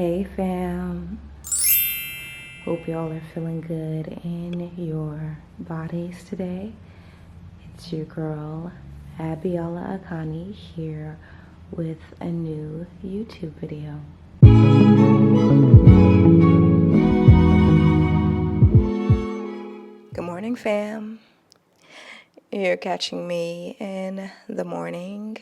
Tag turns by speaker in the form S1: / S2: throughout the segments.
S1: Hey fam, hope y'all are feeling good in your bodies today. It's your girl, Biola Akani, here with a new YouTube video. Good morning fam. You're catching me in the morning,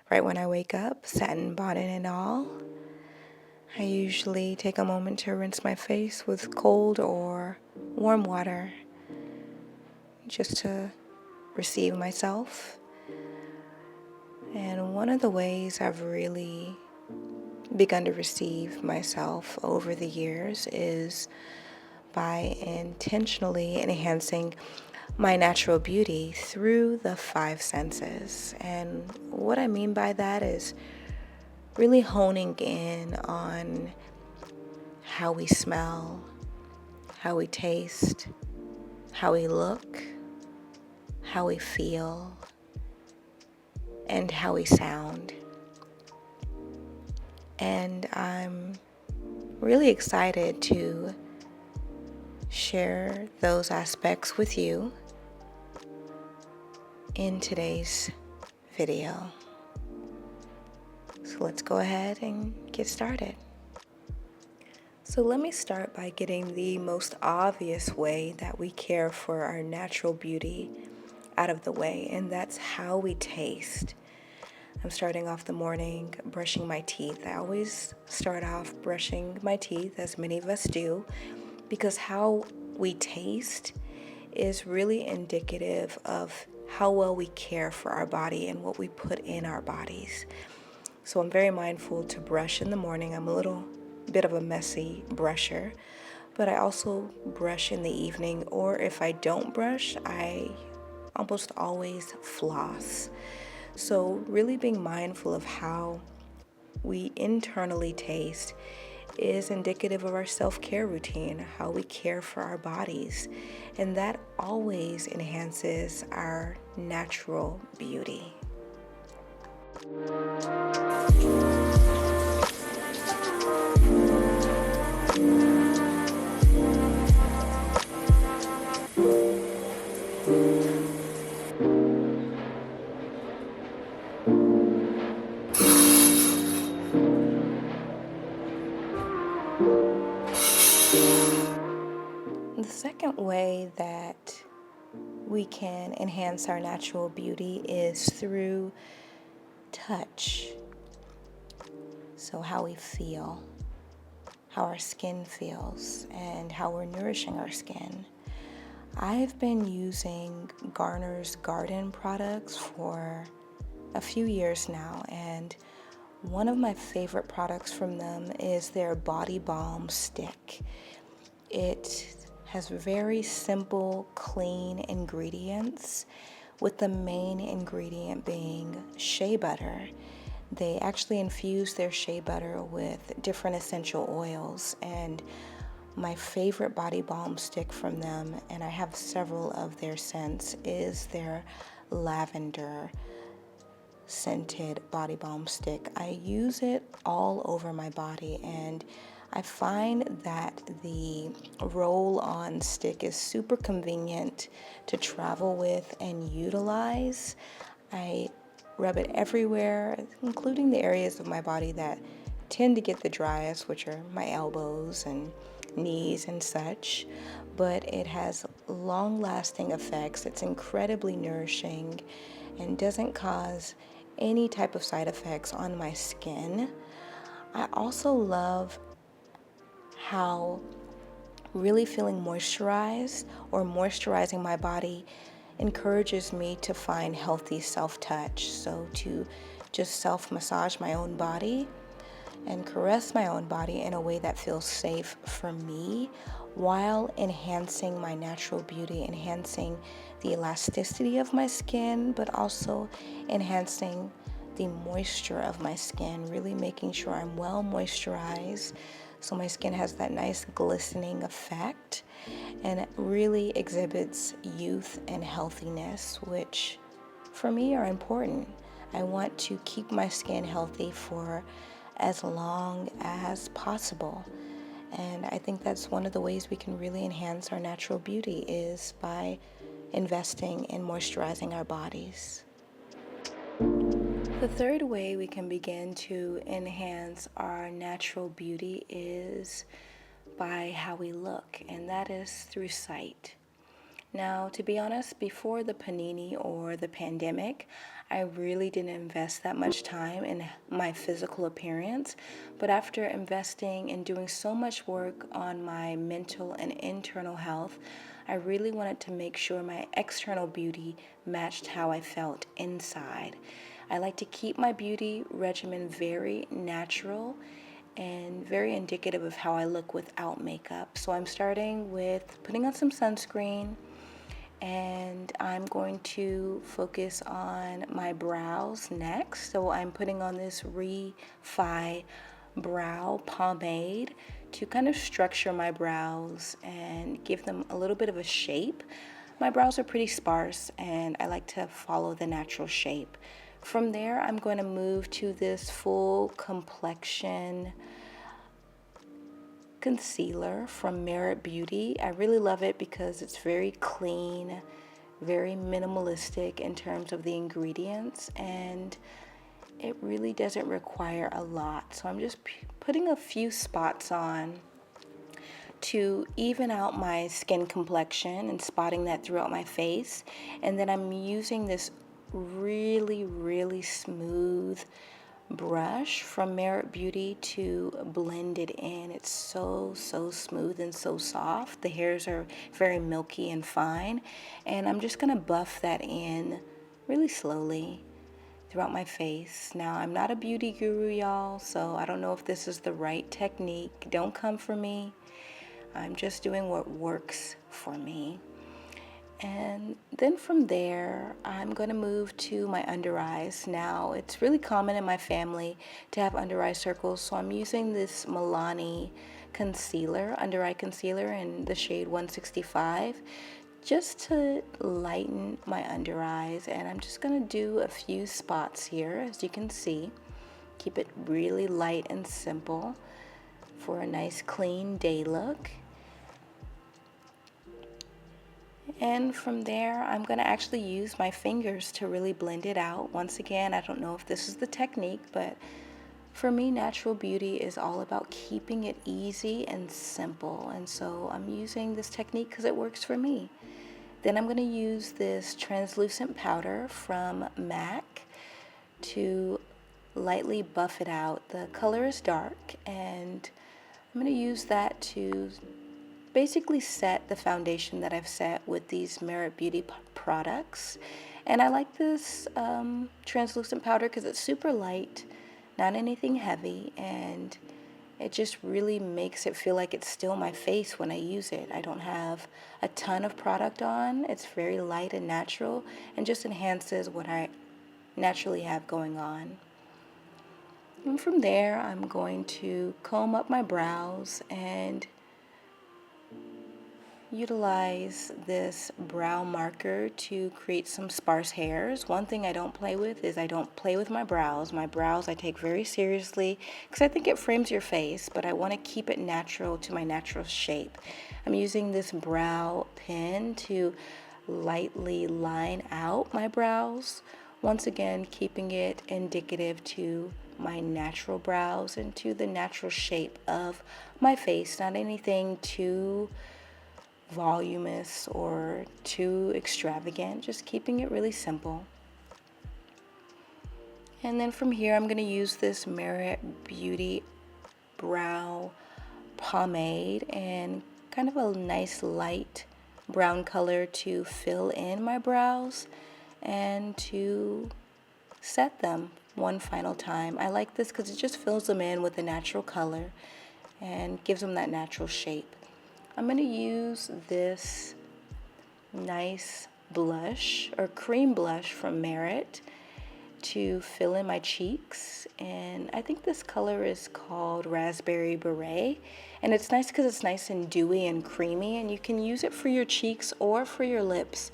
S1: right when I wake up, satin bonnet and all. I usually take a moment to rinse my face with cold or warm water just to receive myself. And one of the ways I've really begun to receive myself over the years is by intentionally enhancing my natural beauty through the five senses. And what I mean by that is really honing in on how we smell, how we taste, how we look, how we feel, and how we sound. And I'm really excited to share those aspects with you in today's video. So let's go ahead and get started. So let me start by getting the most obvious way that we care for our natural beauty out of the way, and that's how we taste. I'm starting off the morning brushing my teeth. I always start off brushing my teeth, as many of us do, because how we taste is really indicative of how well we care for our body and what we put in our bodies. So I'm very mindful to brush in the morning. I'm a little bit of a messy brusher, but I also brush in the evening, or if I don't brush, I almost always floss. So really being mindful of how we internally taste is indicative of our self-care routine, how we care for our bodies, and that always enhances our natural beauty. The second way that we can enhance our natural beauty is through touch. So how we feel, how our skin feels, and how we're nourishing our skin. I've been using Garner's Garden products for a few years now, and one of my favorite products from them is their Body Balm Stick. It has very simple, clean ingredients, with the main ingredient being shea butter. They actually infuse their shea butter with different essential oils, and my favorite body balm stick from them, and I have several of their scents, is their lavender scented body balm stick. I use it all over my body, and I find that the roll-on stick is super convenient to travel with and utilize. I rub it everywhere, including the areas of my body that tend to get the driest, which are my elbows and knees and such. But it has long-lasting effects. It's incredibly nourishing and doesn't cause any type of side effects on my skin. I also love how really feeling moisturized or moisturizing my body encourages me to find healthy self-touch. So to just self-massage my own body and caress my own body in a way that feels safe for me, while enhancing my natural beauty, enhancing the elasticity of my skin, but also enhancing the moisture of my skin, really making sure I'm well moisturized so my skin has that nice glistening effect, and it really exhibits youth and healthiness, which for me are important. I want to keep my skin healthy for as long as possible. And I think that's one of the ways we can really enhance our natural beauty is by investing in moisturizing our bodies. The third way we can begin to enhance our natural beauty is by how we look, and that is through sight. Now, to be honest, before the panini or the pandemic, I really didn't invest that much time in my physical appearance. But after investing and doing so much work on my mental and internal health, I really wanted to make sure my external beauty matched how I felt inside. I like to keep my beauty regimen very natural and very indicative of how I look without makeup. So I'm starting with putting on some sunscreen, and I'm going to focus on my brows next. So I'm putting on this Refi brow pomade to kind of structure my brows and give them a little bit of a shape. My brows are pretty sparse and I like to follow the natural shape. From there, I'm going to move to this full complexion concealer from Merit Beauty. I really love it because it's very clean, very minimalistic in terms of the ingredients, and it really doesn't require a lot. So I'm just putting a few spots on to even out my skin complexion and spotting that throughout my face. And then I'm using this really smooth brush from Merit Beauty to blend it in. It's so smooth and so soft. The hairs are very milky and fine, and I'm just gonna buff that in really slowly throughout my face. Now, I'm not a beauty guru, y'all, so I don't know if this is the right technique. Don't come for me. I'm just doing what works for me. And then from there, I'm going to move to my under eyes. Now, it's really common in my family to have under eye circles, so I'm using this Milani concealer, under eye concealer in the shade 165, just to lighten my under eyes. And I'm just going to do a few spots here, as you can see. Keep it really light and simple for a nice clean day look. And from there, I'm going to actually use my fingers to really blend it out. Once again, I don't know if this is the technique, but for me, natural beauty is all about keeping it easy and simple. And so I'm using this technique because it works for me. Then I'm going to use this translucent powder from MAC to lightly buff it out. The color is dark, and I'm going to use that to basically set the foundation that I've set with these Merit Beauty products. And I like this translucent powder because it's super light, not anything heavy, and it just really makes it feel like it's still my face when I use it. I don't have a ton of product on. It's very light and natural and just enhances what I naturally have going on. And from there, I'm going to comb up my brows and utilize this brow marker to create some sparse hairs. One thing I don't play with is I don't play with my brows. My brows I take very seriously because I think it frames your face, but I want to keep it natural to my natural shape. I'm using this brow pen to lightly line out my brows. Once again, keeping it indicative to my natural brows and to the natural shape of my face, not anything too voluminous or too extravagant, just keeping it really simple. And then from here, I'm going to use this Merit Beauty brow pomade and kind of a nice light brown color to fill in my brows and to set them one final time. I like this because it just fills them in with a natural color and gives them that natural shape. I'm going to use this nice blush or cream blush from Merit to fill in my cheeks, and I think this color is called Raspberry Beret, and it's nice because it's nice and dewy and creamy, and you can use it for your cheeks or for your lips.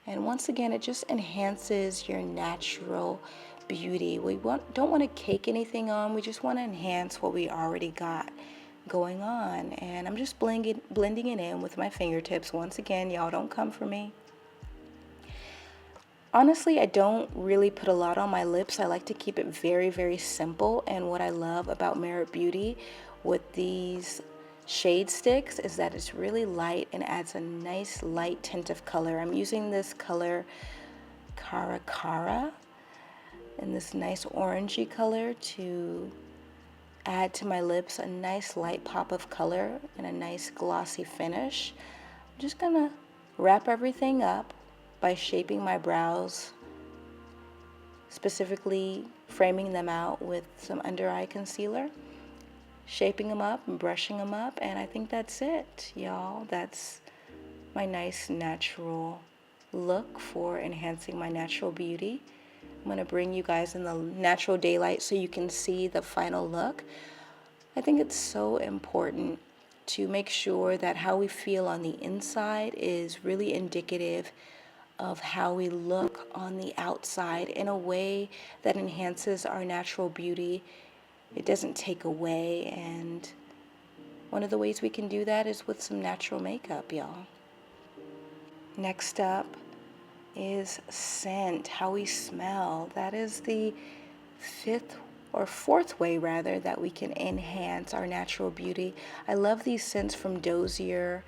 S1: And once again, it just enhances your natural beauty. We don't want to cake anything on. We just want to enhance what we already got going on. And I'm just blending it in with my fingertips. Once again, y'all don't come for me. Honestly, I don't really put a lot on my lips. I like to keep it very, very simple. And what I love about Merit Beauty with these shade sticks is that it's really light and adds a nice light tint of color. I'm using this color Cara Cara in this nice orangey color to add to my lips a nice light pop of color and a nice glossy finish. I'm just gonna wrap everything up by shaping my brows, specifically framing them out with some under eye concealer, shaping them up and brushing them up, and I think that's it, y'all. That's my nice natural look for enhancing my natural beauty. I'm going to bring you guys in the natural daylight so you can see the final look. I think it's so important to make sure that how we feel on the inside is really indicative of how we look on the outside in a way that enhances our natural beauty. It doesn't take away, and one of the ways we can do that is with some natural makeup, y'all. Next up is scent, how we smell. That is the fourth way rather that we can enhance our natural beauty. I love these scents from Dozier.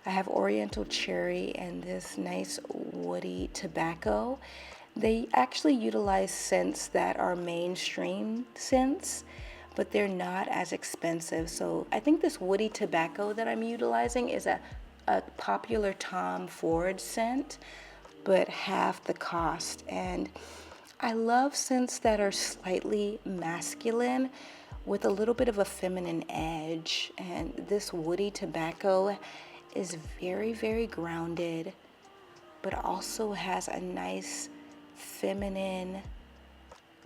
S1: I have Oriental Cherry and this nice woody tobacco. They actually utilize scents that are mainstream scents, but they're not as expensive. So I think this woody tobacco that I'm utilizing is a popular Tom Ford scent, but half the cost. And I love scents that are slightly masculine with a little bit of a feminine edge. And this woody tobacco is very, very grounded, but also has a nice feminine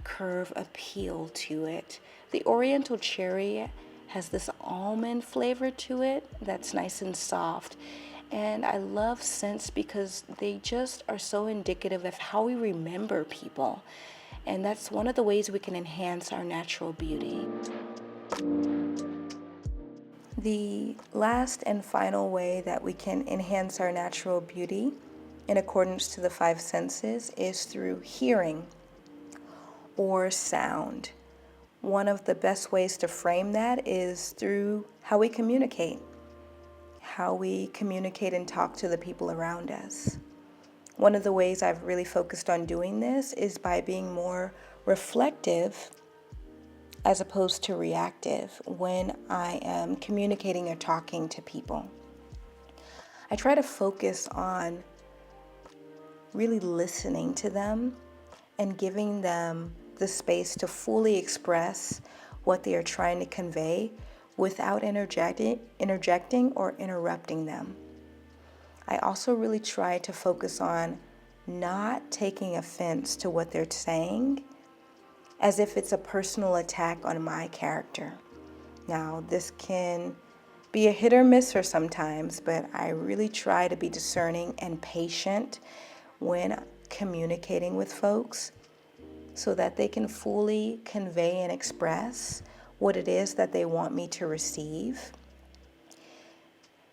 S1: curve appeal to it. The Oriental Cherry has this almond flavor to it that's nice and soft. And I love scents because they just are so indicative of how we remember people. And that's one of the ways we can enhance our natural beauty. The last and final way that we can enhance our natural beauty in accordance to the five senses is through hearing or sound. One of the best ways to frame that is through how we communicate and talk to the people around us. One of the ways I've really focused on doing this is by being more reflective as opposed to reactive when I am communicating or talking to people. I try to focus on really listening to them and giving them the space to fully express what they are trying to convey without interjecting or interrupting them. I also really try to focus on not taking offense to what they're saying as if it's a personal attack on my character. Now, this can be a hit or miss for sometimes, but I really try to be discerning and patient when communicating with folks so that they can fully convey and express what it is that they want me to receive,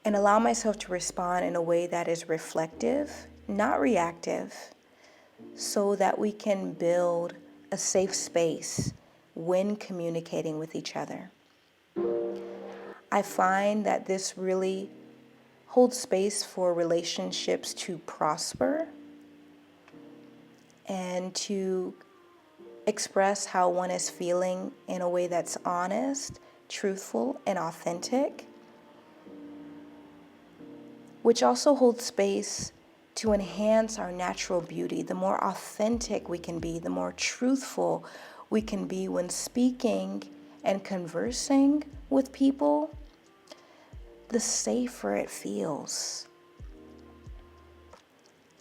S1: and allow myself to respond in a way that is reflective, not reactive, so that we can build a safe space when communicating with each other. I find that this really holds space for relationships to prosper and to express how one is feeling in a way that's honest, truthful, and authentic, which also holds space to enhance our natural beauty. The more authentic we can be, the more truthful we can be when speaking and conversing with people, the safer it feels.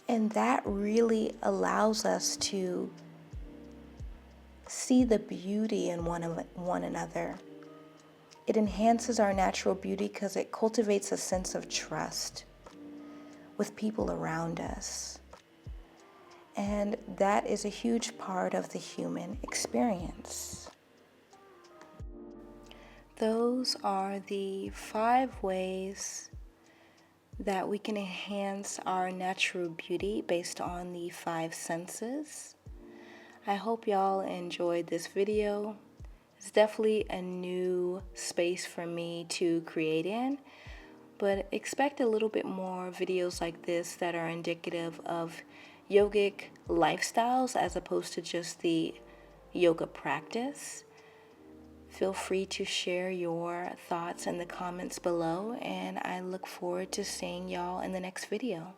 S1: And that really allows us to see the beauty in one another. It enhances our natural beauty because it cultivates a sense of trust with people around us. And that is a huge part of the human experience. Those are the 5 ways that we can enhance our natural beauty based on the 5 senses. I hope y'all enjoyed this video. It's definitely a new space for me to create in, but expect a little bit more videos like this that are indicative of yogic lifestyles as opposed to just the yoga practice. Feel free to share your thoughts in the comments below, and I look forward to seeing y'all in the next video.